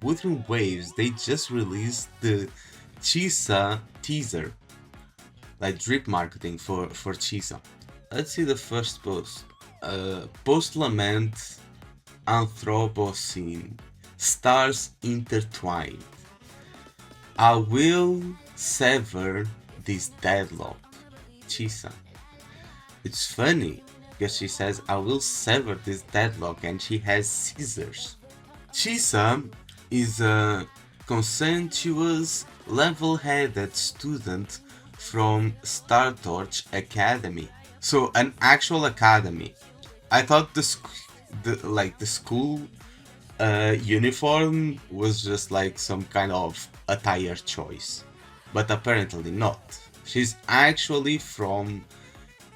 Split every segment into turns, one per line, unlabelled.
Wuthering Waves, they just released the Chisa teaser, like drip marketing for Chisa. Let's see the first post. Post-lament Anthropocene, stars intertwined. I will sever this deadlock. Chisa. It's funny because she says, I will sever this deadlock, and she has scissors. Chisa is a conscientious, level-headed student from Startorch Academy. So an actual academy. I thought the school uniform was just like some kind of attire choice, but apparently not. She's actually from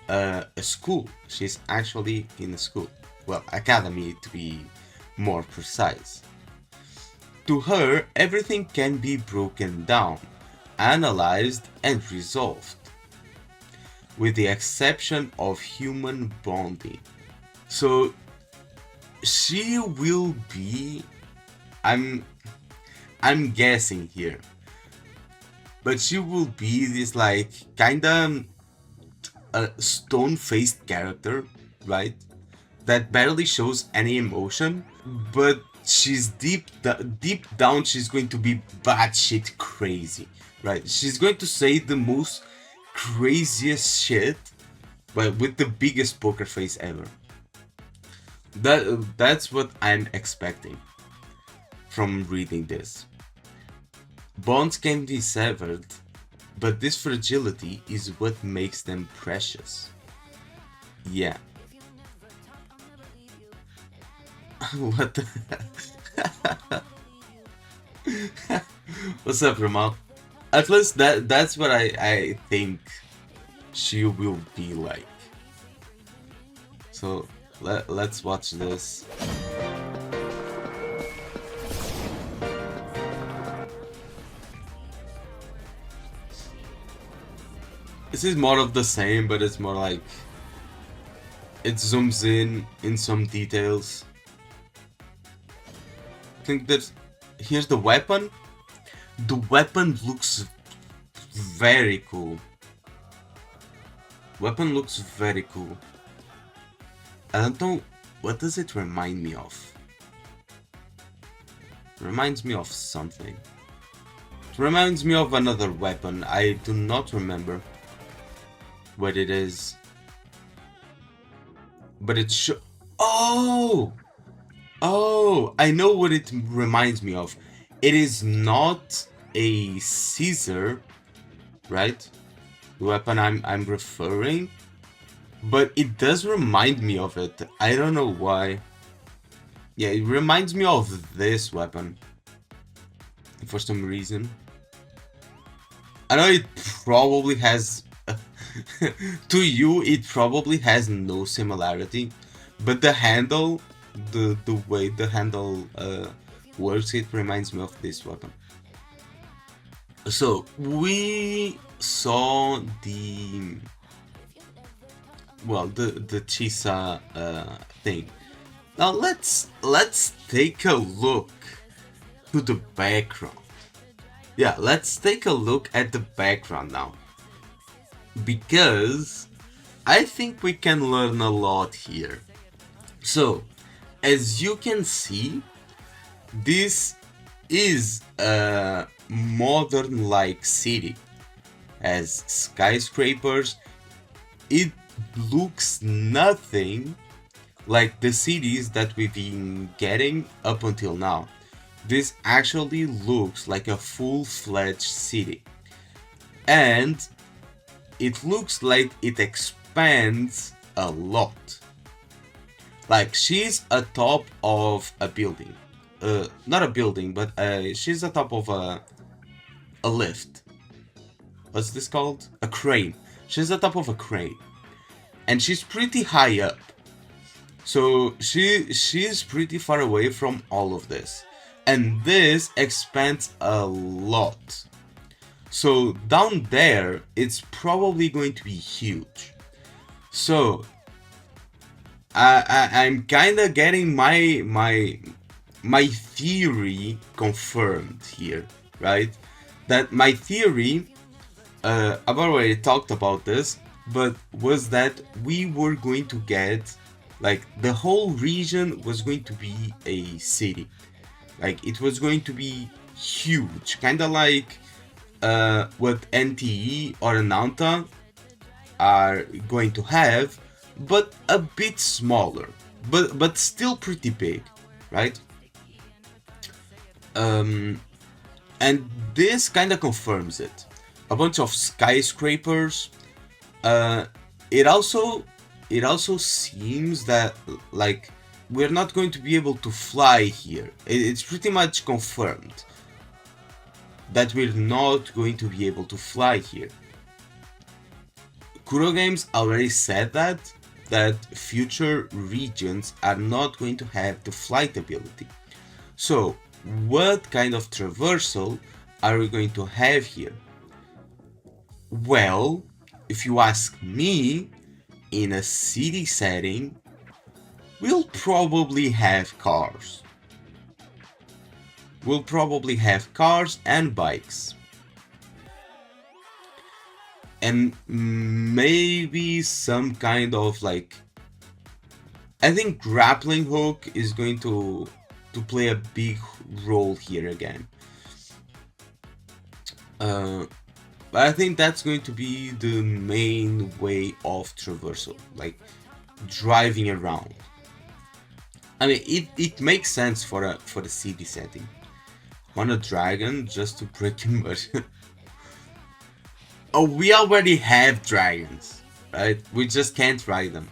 a school. She's actually in a school. Well, academy to be more precise. To her, everything can be broken down, analyzed, and resolved, with the exception of human bonding. So she will be, I'm guessing here, but she will be this like kinda a stone-faced character, right? That barely shows any emotion, but she's deep down, she's going to be batshit crazy, right? She's going to say the most craziest shit, but with the biggest poker face ever. That's what I'm expecting from reading this. Bonds can be severed, but this fragility is what makes them precious. Yeah. What the What's up, Ramal? At least that's what I think she will be like. So let's watch this. This is more of the same, but it's more like it zooms in some details. I think that here's the weapon. The weapon looks very cool. Weapon looks very cool. I don't know, what does it remind me of? It reminds me of something. It reminds me of another weapon. I do not remember what it is. But it's Oh! Oh! I know what it reminds me of. It is not a scissor, right? The weapon I'm referring. But it does remind me of it. I don't know why. Yeah, it reminds me of this weapon. For some reason. I know it probably has... to you, it probably has no similarity. But the handle, the way the handle works, it reminds me of this weapon. So, we saw the... well, the Chisa thing. Now let's take a look to the background. Yeah, let's take a look at the background now, because I think we can learn a lot here. So, as you can see, this is a modern-like city. As skyscrapers, it looks nothing like the cities that we've been getting up until now. This actually looks like a full-fledged city. And it looks like it expands a lot. Like, she's atop of a building. Not a building, but she's atop of a lift. What's this called? A crane. She's atop of a crane. And she's pretty high up. So she's pretty far away from all of this. And this expands a lot. So down there, it's probably going to be huge. So I'm kind of getting my my theory confirmed here, right? That my theory, I've already talked about this, but was that we were going to get, like, the whole region was going to be a city. Like, it was going to be huge, kind of like what NTE or Nanta are going to have, but a bit smaller, but still pretty big, right? And this kind of confirms it. A bunch of skyscrapers. Uh, it also seems that, like, we're not going to be able to fly here. It's pretty much confirmed that we're not going to be able to fly here. Kuro Games already said that future regions are not going to have the flight ability. So, what kind of traversal are we going to have here? Well, if you ask me, in a city setting, we'll probably have cars. We'll probably have cars and bikes. And maybe some kind of, like, I think grappling hook is going to play a big role here again. But I think that's going to be the main way of traversal, like driving around. I mean, it makes sense for a city setting. On a dragon just to pretty much. Oh, we already have dragons, right? We just can't ride them.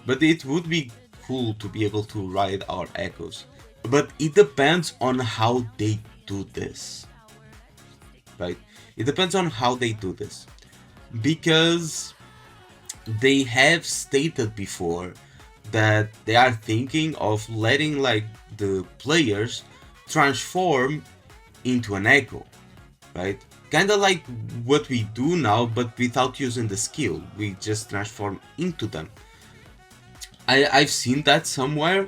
But it would be cool to be able to ride our echoes. But it depends on how they do this, right? It depends on how they do this. Because they have stated before that they are thinking of letting, like, the players transform into an echo, right? Kind of like what we do now, but without using the skill. We just transform into them. I've seen that somewhere.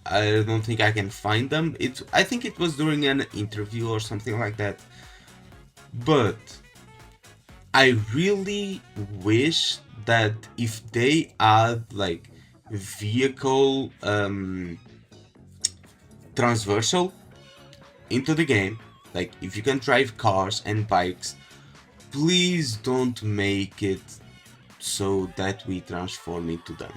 I don't think I can find them. I think it was during an interview or something like that. But I really wish that if they add, like, vehicle transversal into the game, like if you can drive cars and bikes, please don't make it so that we transform into them.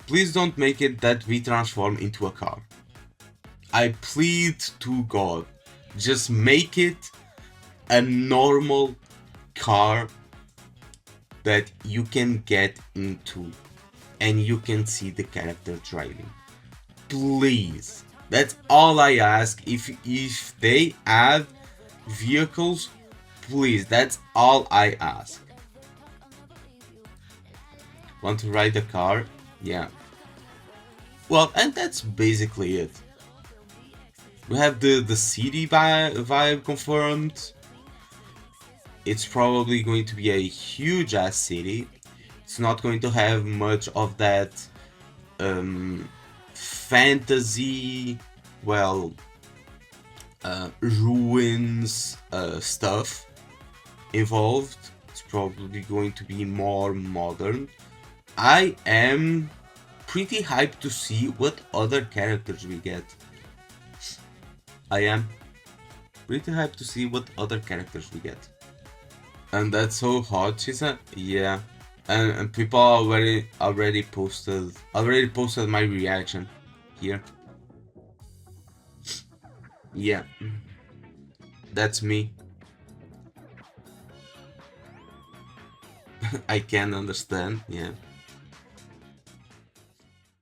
Please don't make it that we transform into a car. I plead to God, just make it a normal car that you can get into and you can see the character driving. Please. That's all I ask. If they add vehicles, please, that's all I ask. Want to ride a car? Yeah. Well, and that's basically it. We have the city vibe confirmed. It's probably going to be a huge ass city. It's not going to have much of that fantasy, well, ruins stuff involved. It's probably going to be more modern. I am pretty hyped to see what other characters we get. I am pretty hyped to see what other characters we get. And that's so hot, Chisa. Yeah. And people already posted my reaction here. Yeah. That's me. I can understand, yeah.